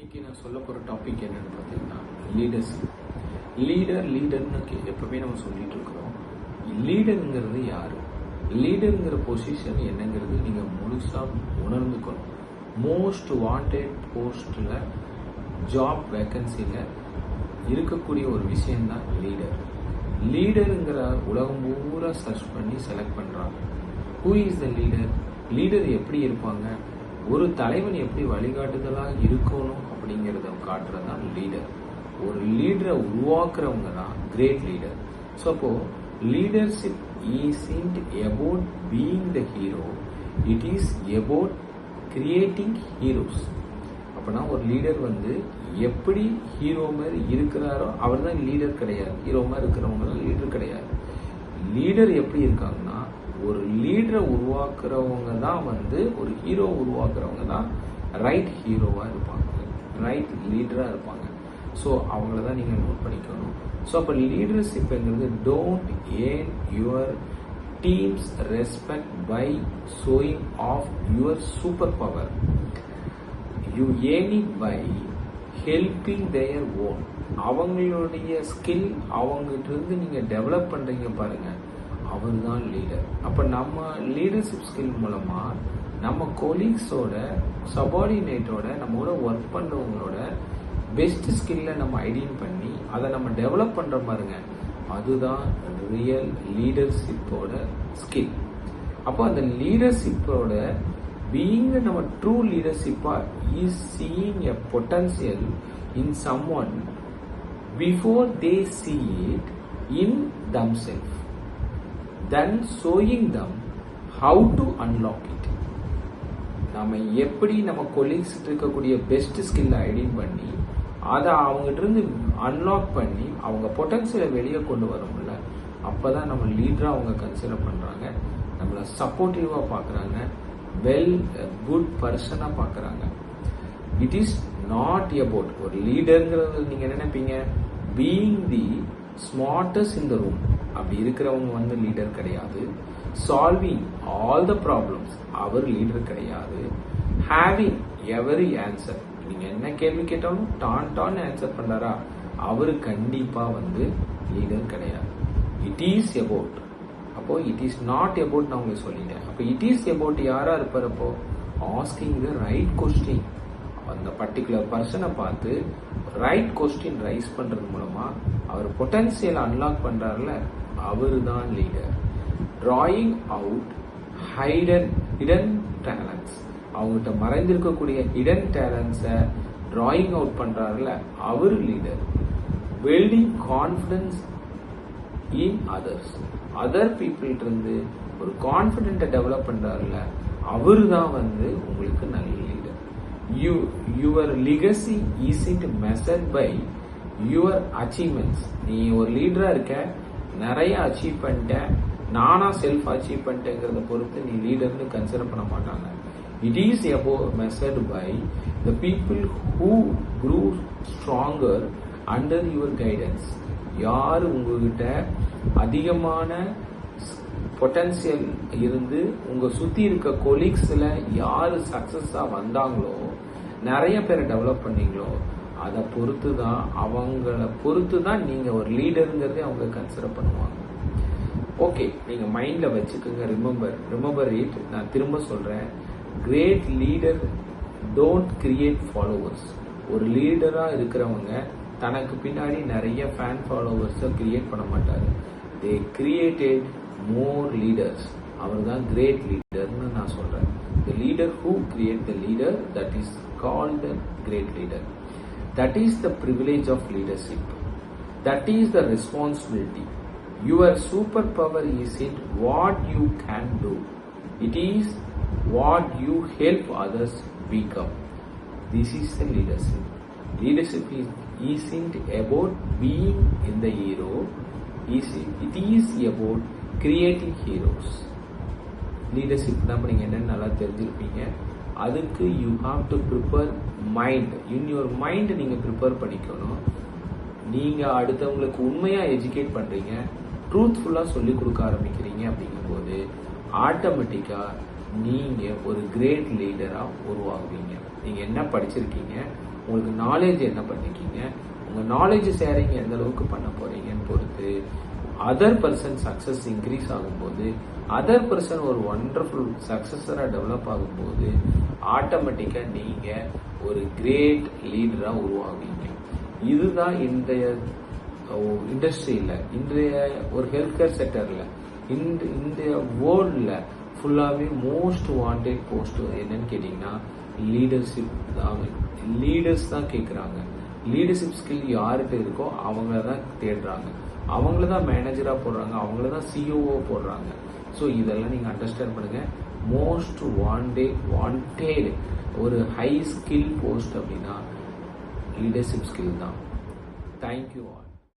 இன்னைக்கு நான் சொல்ல போகிற டாபிக் என்னன்னு பார்த்தீங்கன்னா லீடர்ஷிப். லீடர்னு எப்பவுமே நம்ம சொல்லிட்டு இருக்கிறோம். லீடருங்கிறது யாரு, லீடருங்கிற பொசிஷன் என்னங்கிறது நீங்கள் முழுசாக உணர்ந்துக்கணும். மோஸ்ட் வாண்டட் போஸ்டில் ஜாப் வேக்கன்சியில் இருக்கக்கூடிய ஒரு விஷயம்தான் லீடர். லீடருங்கிற உலகம் பூரா சர்ச் பண்ணி செலக்ட் பண்ணுறாங்க. Who is the leader, leader எப்படி இருப்பாங்க, ஒரு தலைவன் எப்படி வழிகாட்டுதலாக இருக்கணும் அப்படிங்கிறத காட்டுறது தான் லீடர். ஒரு லீடரை உருவாக்குறவங்க தான் கிரேட் லீடர். ஸோ அப்போ leadership isn't about being the hero, it is about creating heroes. அப்போனா ஒரு லீடர் எப்படி ஹீரோ மாதிரி இருக்கிறாரோ அவர் தான் லீடர் கிடையாது. ஹீரோ மாதிரி இருக்கிறவங்க தான் லீடர் கிடையாது. லீடர் எப்படி இருக்காங்கன்னா, ஒரு லீடரை உருவாக்குறவங்க தான் ஒரு ஹீரோ உருவாக்குறவங்க தான் ரைட் ஹீரோவாக இருப்பாங்க, ரைட் லீடராக இருப்பாங்க. ஸோ அவங்கள தான் நீங்கள் நோட் பண்ணிக்கணும். ஸோ அப்போ லீடர்ஷிப்ங்கிறது don't earn your teams respect by showing off your super power. You earn it by helping their own. அவங்களுடைய ஸ்கில் அவங்ககிட்ட இருந்து நீங்கள் டெவலப் பண்ணுறீங்க பாருங்க, அவர் தான் லீடர். அப்போ நம்ம லீடர்ஷிப் ஸ்கில் மூலமாக நம்ம கொலீக்ஸோட, சபார்டினேட்டோட, நம்மளோட ஒர்க் பண்ணுறவங்களோட பெஸ்ட் ஸ்கில்லை நம்ம ஐடென்டிஃபை பண்ணி அதை நம்ம டெவலப் பண்ணுற பாருங்க, அதுதான் ரியல் லீடர்ஷிப்போட ஸ்கில். அப்போ அந்த லீடர்ஷிப்போட பீயிங் நம்ம ட்ரூ லீடர்ஷிப்பாக is seeing a potential in someone before they see it in themselves, then showing them how to unlock it. நம்ம எப்படி நம்ம கொலீக்ஸ் இருக்கக்கூடிய பெஸ்ட் ஸ்கில்லை ஐடென்டிஃபை பண்ணி அதை அவங்ககிட்ட இருந்து அன்லாக் பண்ணி அவங்க பொட்டன்சியலை வெளியே கொண்டு வரோம்ல, அப்போதான் நம்ம லீடராக அவங்க கன்சிடர் பண்ணுறாங்க, நம்மளை சப்போர்ட்டிவாக பார்க்குறாங்க, குட் பர்சனாக பார்க்குறாங்க. இட் இஸ் நாட் அபவுட் ஒரு லீடருங்கிறது நீங்கள் நினைப்பீங்க being the smartest in the room. அப்படி இருக்கிறவங்க லீடர் கிடையாது. சால்விங் ஆல் த ப்ராப்ளம்ஸ், அவர் லீடர் கிடையாது. ஹேவிங் எவரி ஆன்சர், நீங்க என்ன கேள்வி கேட்டாலும் டான் ஆன்சர் பண்றாரா, அவரு கண்டிப்பா லீடர் கிடையாது. இட் இஸ் அபவுட், அப்போ இட் இஸ் நாட் அபவுட் நான் உங்களுக்கு சொல்லிட்டேன். அப்போ இட் இஸ் அபவுட் யாரா இருப்பார், அப்போ ஆஸ்கிங் த ரைட் கொஸ்டின். அந்த பர்டிகுலர் பர்சனை பார்த்து ரைட் கொஸ்டின் ரைஸ் பண்றது மூலமா அவர் பொட்டன்சியல் அன்லாக் பண்றாருல, அவரு தான் leader. Drawing out hidden talents, அவங்ககிட்ட மறைந்திருக்கக்கூடிய ஹிடன் டேலண்ட்ஸை டிராயிங் அவுட் பண்றாருல, அவரு leader. Building confidence in others, other people இருந்து ஒரு கான்ஃபிடென்ட்டை டெவலப் பண்றாருல, அவரு தான் உங்களுக்கு நல்ல leader. Your legacy isn't measured by your achievements. நீ ஒரு லீடரா இருக்க, நிறைய அச்சீவ் பண்ணிட்ட, நானா செல்ஃப் அச்சீவ் பண்ணிட்டேங்கிறத பொறுத்து நீ லீடர்னு கன்சிடர் பண்ண மாட்டாங்க. It is measured by the people who grew stronger under your guidance. யார் உங்ககிட்ட அதிகமான பொட்டன்சியல் இருந்து உங்க சுத்தி இருக்க கொலீக்ஸ்ல யாரு சக்சஸா வந்தாங்களோ, நிறைய பேரை டெவலப் பண்ணீங்களோ, அதை பொறுத்து தான், அவங்கள பொறுத்து தான் நீங்க ஒரு லீடருங்கிறதே அவங்க கன்சிடர் பண்ணுவாங்க. ஓகே, நீங்க மைண்ட்ல வச்சுக்கோங்க. Remember it. நான் திரும்ப சொல்றேன், great leader don't create followers. ஒரு லீடரா இருக்கிறவங்க தனக்கு பின்னாடி நிறைய ஃபேன் ஃபாலோவர்ஸை கிரியேட் பண்ண மாட்டாரு. They created more leaders. அவர் தான் கிரேட் லீடர்னு நான் சொல்றேன். The leader who create the leader, that is called the great leader. That is the privilege of leadership. That is the responsibility. Your superpower isn't what you can do, it is what you help others become. This is the leadership. Leadership isn't about being in the hero, it is about creating heroes. Leadership தான் நீங்கள் என்னென்னு நல்லா தெரிஞ்சிருப்பீங்க. அதுக்கு you have to prepare mind. In your mind நீங்கள் prepare பண்ணிக்கணும். நீங்கள் அடுத்தவங்களுக்கு உண்மையாக எஜுகேட் பண்ணுறீங்க, ட்ரூத்ஃபுல்லாக சொல்லிக் கொடுக்க ஆரம்பிக்கிறீங்க. அப்படிங்கும்போது ஆட்டோமேட்டிக்காக நீங்கள் ஒரு கிரேட் லீடராக உருவாகுவீங்க. நீங்கள் என்ன படிச்சிருக்கீங்க, உங்களுக்கு நாலேஜ் என்ன பண்ணிருக்கீங்க, உங்கள் நாலேஜ் ஷேரிங் எந்த அளவுக்கு பண்ண போகிறீங்கன்னு பொறுத்து அதர் பர்சன் சக்ஸஸ் இன்க்ரீஸ் ஆகும்போது, அதர் பர்சன் ஒரு ஒண்டர்ஃபுல் சக்ஸஸராக டெவலப் ஆகும்போது ஆட்டோமேட்டிக்காக நீங்கள் ஒரு கிரேட் லீடராக உருவாகுவீங்க. இதுதான் இன்றைய இண்டஸ்ட்ரியில், இன்றைய ஒரு ஹெல்த் கேர் செக்டரில், இந்த வேர்ல்டில் ஃபுல்லாகவே மோஸ்ட் வாண்டட் போஸ்ட் என்னன்னு கேட்டிங்கன்னா லீடர்ஷிப் தான். லீடர்ஸ் தான் கேட்குறாங்க. லீடர்ஷிப் ஸ்கில் யார்கிட்ட இருக்கோ அவங்கள தான் தேடுறாங்க, அவங்கள தான் மேனேஜராக போடுறாங்க, அவங்கள தான் சிஓஓ போடுறாங்க. ஸோ இதெல்லாம் நீங்கள் அண்டர்ஸ்டாண்ட் பண்ணுங்கள். மோஸ்ட் வாண்டட் ஒரு ஹை ஸ்கில் போஸ்ட் அப்படின்னா லீடர்ஷிப் ஸ்கில் தான். தேங்க்யூ.